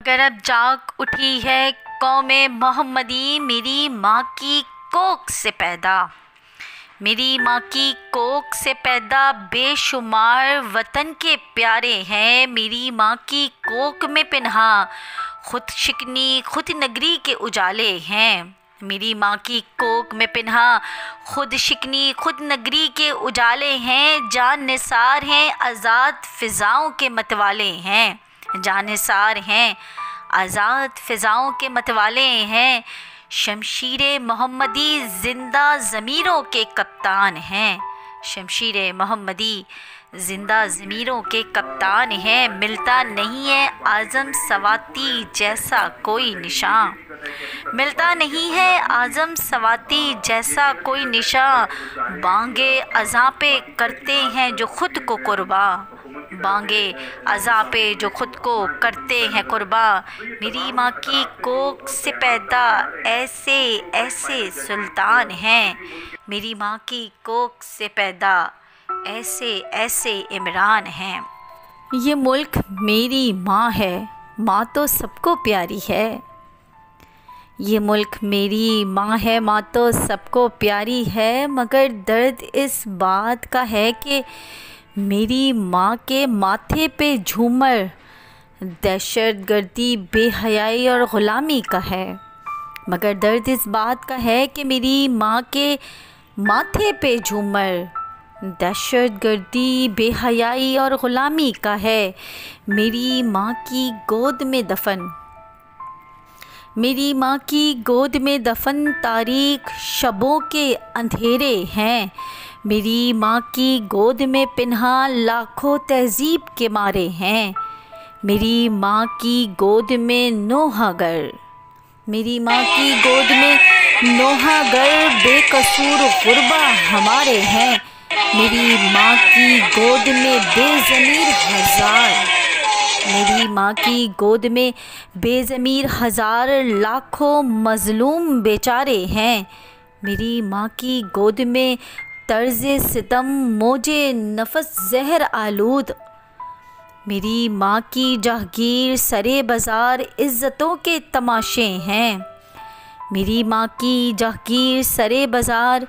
अगर अब जाग उठी है कौमे मोहम्मदी, मेरी माँ की कोख से पैदा, मेरी माँ की कोख से पैदा बेशुमार वतन के प्यारे हैं। मेरी माँ की कोख में पिन्हा खुद शिकनी खुद नगरी के उजाले हैं। मेरी माँ की कोख में पिन्हा खुद शिकनी खुद नगरी के उजाले हैं। जान निसार हैं आज़ाद फ़िज़ाओं के मतवाले हैं, जान निसार हैं आज़ाद फ़िज़ाओं के मतवाले हैं। शमशीरे मोहम्मदी ज़िंदा ज़मीरों के कप्तान हैं, शमशीरे मोहम्मदी ज़िंदा ज़मीरों के कप्तान हैं। मिलता नहीं है आज़म सवाती जैसा कोई निशान, मिलता नहीं है आज़म सवाती जैसा कोई निशान। बांगे अज़ां पे करते हैं जो ख़ुद को कुर्बा, बांगे अज़ां पे जो ख़ुद को करते हैं कुर्बा। मेरी माँ की कोख से पैदा ऐसे ऐसे सुल्तान हैं, मेरी माँ की कोख से पैदा ऐसे ऐसे इमरान हैं। ये मुल्क मेरी माँ है, माँ तो सबको प्यारी है। ये मुल्क मेरी माँ है, माँ तो सबको प्यारी है। मगर दर्द इस बात का है कि मेरी माँ के माथे पे झूमर दहशतगर्दी बेहयाई और ग़ुलामी का है। मगर दर्द इस बात का है कि मेरी माँ के माथे पे झूमर दहशतगर्दी बेहयाई और ग़ुलामी का है। मेरी माँ की गोद में दफन, मेरी माँ की गोद में दफन तारीख शबों के अंधेरे हैं। मेरी माँ की गोद में पिन्हा लाखों तहज़ीब के मारे हैं। मेरी माँ की गोद में नोहागर, मेरी माँ की गोद में नोहागर बेकसूर गुरबा हमारे हैं। मेरी माँ की गोद में बेज़मीर हज़ार, मेरी माँ की गोद में बेज़मीर हज़ार लाखों मज़लूम बेचारे हैं। मेरी माँ की गोद में तर्ज़े सितम मौजे नफ़स ज़हर आलूद, मेरी माँ की जहांगीर सरे बाज़ार इज़्ज़तों के तमाशे हैं। मेरी माँ की जहांगीर सरे बाज़ार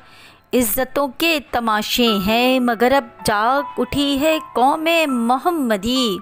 इज़्ज़तों के तमाशे हैं। मगर अब जाग उठी है कौमे मोहम्मदी,